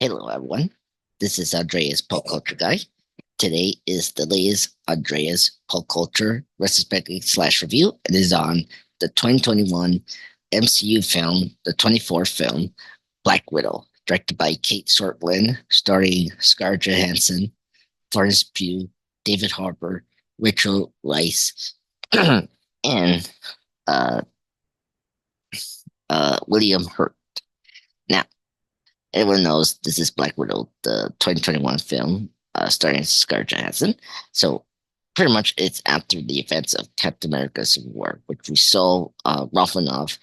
Hello, everyone. This is Andreas Pop Culture Guy. Today is the latest Andreas Pop Culture retrospective slash review. It is on the 2021 MCU film, the 24th film, Black Widow, directed by Cate Shortland, starring Scarlett Johansson, Florence Pugh, David Harbour, Rachel Weisz, and uh, William Hurt. Now, everyone knows this is Black Widow, the 2021 film starring Scarlett Johansson. So pretty much it's after the events of Captain America Civil War, which we saw Romanoff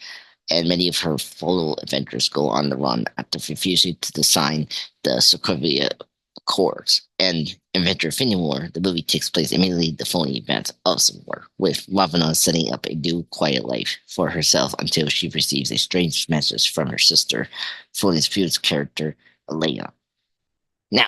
and many of her fellow Avengers go on the run after refusing to sign the Sokovia Accords. And Avenger Infinity War, the movie takes place immediately the following events of Civil War, with Romanoff setting up a new quiet life for herself until she receives a strange message from her sister, Florence Pugh's character, Elena. Now,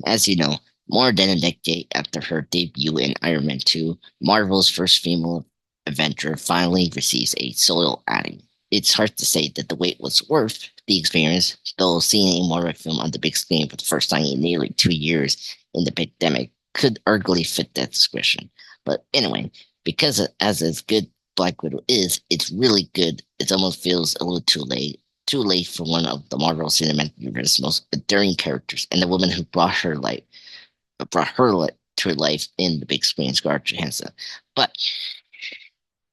as you know, more than a decade after her debut in Iron Man 2, Marvel's first female Avenger finally receives a solo outing. It's hard to say that the wait was worth the experience, though seeing a Marvel film on the big screen for the first time in nearly 2 years in the pandemic could arguably fit that description. But anyway, because as good Black Widow is, it's really good. It almost feels a little too late for one of the Marvel Cinematic Universe's most enduring characters, and the woman who brought her to life in the big screen, Scarlett Johansson. But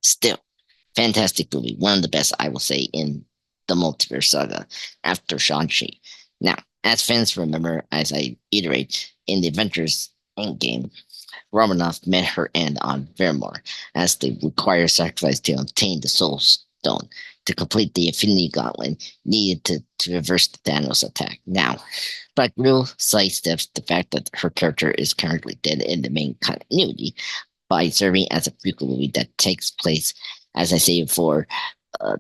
still, fantastic movie, one of the best I will say in the multiverse saga after Shang-Chi. Now, as fans remember, as I iterate, in the Avengers Endgame, Romanoff met her end on Vermore as the required sacrifice to obtain the Soul Stone to complete the Infinity Gauntlet needed to reverse the Thanos attack. Now, Black Widow sidesteps the fact that her character is currently dead in the main continuity by serving as a prequel movie that takes place, as I say before, uh,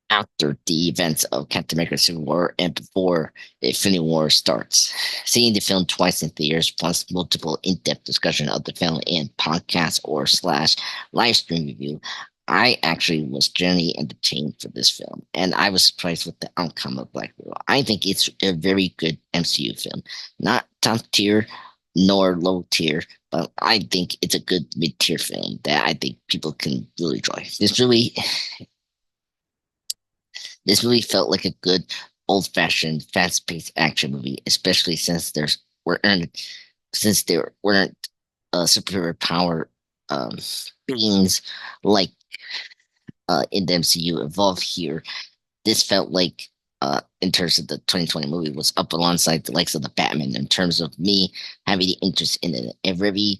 after the events of Captain America Civil War and before the Infinity War starts. Seeing the film twice in theaters, plus multiple in-depth discussion of the film in podcast or slash live stream review, I actually was genuinely entertained for this film, and I was surprised with the outcome of Black Widow. I think it's a very good MCU film, not top tier nor low tier, but I think it's a good mid tier film that I think people can really enjoy. This movie felt like a good old fashioned fast paced action movie, especially since there weren't superior power um, beings like in the MCU involved here. This felt like in terms of the 2020 movie was up alongside the likes of the Batman in terms of me having the interest in a very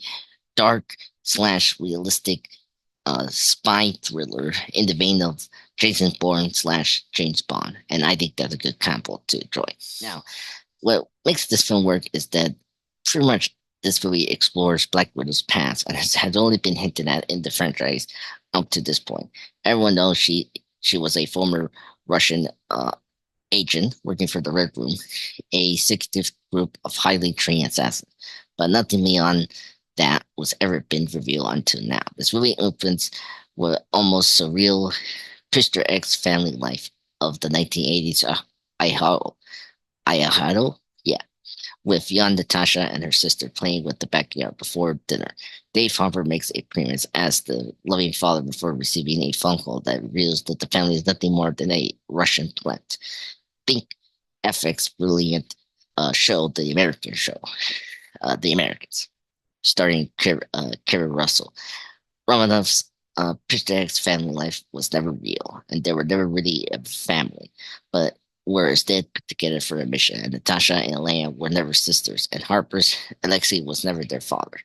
dark slash realistic spy thriller in the vein of Jason Bourne slash James Bond, and I think that's a good combo to enjoy. Now, what makes this film work is that pretty much this movie explores Black Widow's past and has only been hinted at in the franchise up to this point. Everyone knows she was a former Russian agent working for the Red Room, a secretive group of highly trained assassins, but nothing beyond that was ever been revealed until now. This movie opens with almost surreal Mr. X family life of the 1980s Ayahado, yeah, with young Natasha and her sister playing with the backyard before dinner. Dave Harbour makes a appearance as the loving father before receiving a phone call that reveals that the family is nothing more than a Russian plant. Think FX brilliant show, The American Show, The Americans, starring Kerry Russell. Romanoff's Pishtek's family life was never real, and they were never really a family, but were instead put together for a mission. And Natasha and Elena were never sisters, and Harper's Alexei was never their father,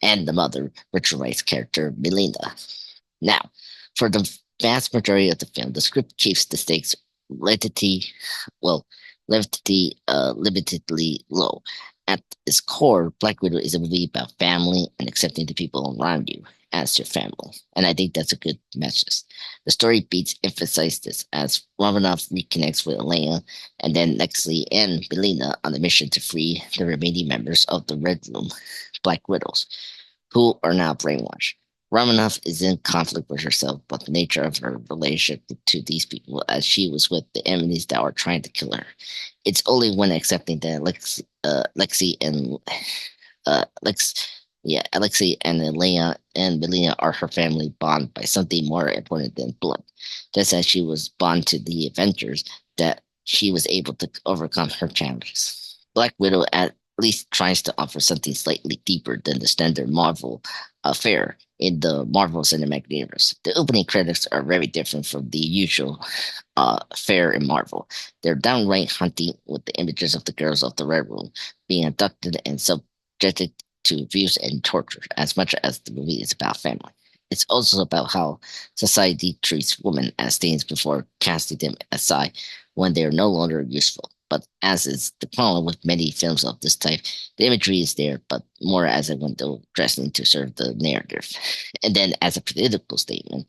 and the mother, Rachel Weisz's character, Melinda. Now, for the vast majority of the film, the script keeps the stakes relatively, well, limitedly low. At its core, Black Widow is a movie about family and accepting the people around you as your family. And I think that's a good message. The story beats emphasize this as Romanoff reconnects with Elena and then Lexley and Belina on the mission to free the remaining members of the Red Room, Black Widows, who are now brainwashed. Romanoff is in conflict with herself about the nature of her relationship to these people, as she was with the enemies that were trying to kill her. It's only when accepting that Lexi and Lex, yeah, Alexei and Elena and Melina are her family bond by something more important than blood. Just as she was bond to the Avengers, that she was able to overcome her challenges. Black Widow at least tries to offer something slightly deeper than the standard Marvel affair in the Marvel Cinematic Universe. The opening credits are very different from the usual fare in Marvel. They're downright hunting with the images of the girls of the Red Room being abducted and subjected to abuse and torture as much as the movie is about family. It's also about how society treats women as things before casting them aside when they are no longer useful. But as is the problem with many films of this type, the imagery is there, but more as a window dressing to serve the narrative, and then as a political statement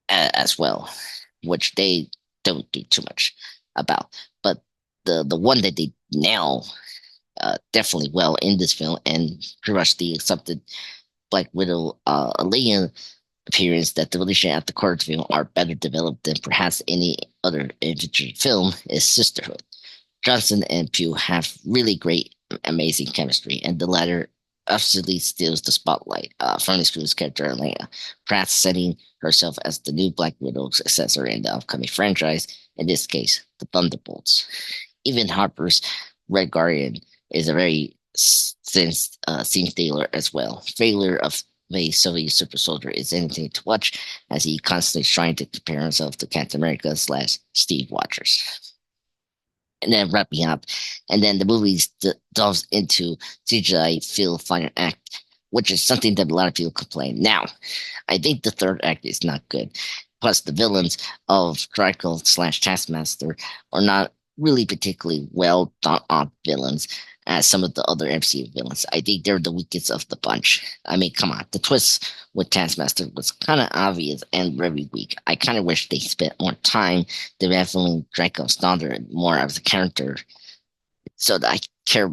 as well, which they don't do too much about. But the one that they nail definitely well in this film, and pretty much the accepted Black Widow Alien appearance that the relationship at the core of the film are better developed than perhaps any other infantry film is Sisterhood. Johnson and Pugh have really great, amazing chemistry, and the latter absolutely steals the spotlight from his crew's character Elena, perhaps setting herself as the new Black Widow successor in the upcoming franchise, in this case, the Thunderbolts. Even Harper's Red Guardian is a very scene stealer as well. Failure of the Soviet super soldier is anything to watch, as he constantly trying to compare himself to Captain America slash Steve Rogers. And then wrapping up, and then the movie delves into CGI feel final act, which is something that a lot of people complain. Now, I think the third act is not good. Plus, the villains of Draco slash Taskmaster are not really particularly well thought out villains as some of the other MCU villains. I think they're the weakest of the bunch. I mean, come on, the twist with Taskmaster was kind of obvious and very weak. I kind of wish they spent more time developing Draco Thunder more as a character, so that I care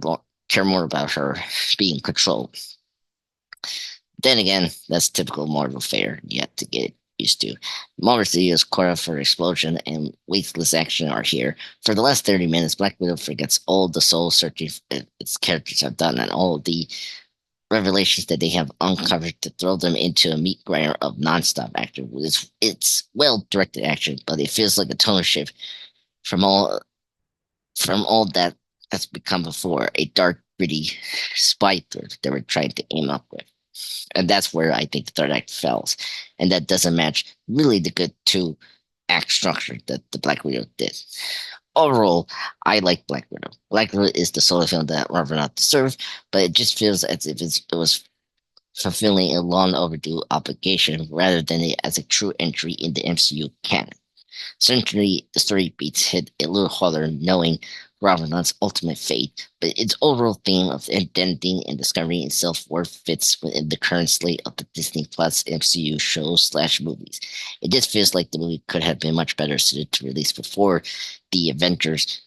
more about her being controlled. Then again, that's typical Marvel fare. You have to get used to. Marvel Studios' core for explosion and wasteless action are here. For the last 30 minutes, Black Widow forgets all the soul searching its characters have done and all the revelations that they have uncovered to throw them into a meat grinder of nonstop action. It's well directed action, but it feels like a tone shift from all that has become before a dark, gritty spy thriller they were trying to aim up with. And that's where I think the third act fails. And that doesn't match really the good two act structure that the Black Widow did. Overall, I like Black Widow. Black Widow is the solo film that Marvel not deserve, but it just feels as if it was fulfilling a long overdue obligation rather than it as a true entry in the MCU canon. Certainly, the story beats hit a little harder knowing Ravenant's ultimate fate, but its overall theme of identity and discovering self-worth fits within the current slate of the Disney Plus MCU shows slash movies. It just feels like the movie could have been much better suited to release before the Avengers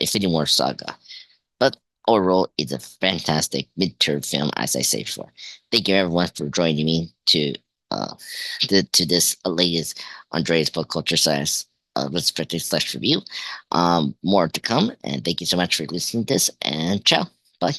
Infinity War saga. But overall, it's a fantastic mid-term film, as I say before. Thank you everyone for joining me to this latest Andreas Pop Culture Science Retrospective slash review. More to come, and thank you so much for listening to this, and ciao. Bye.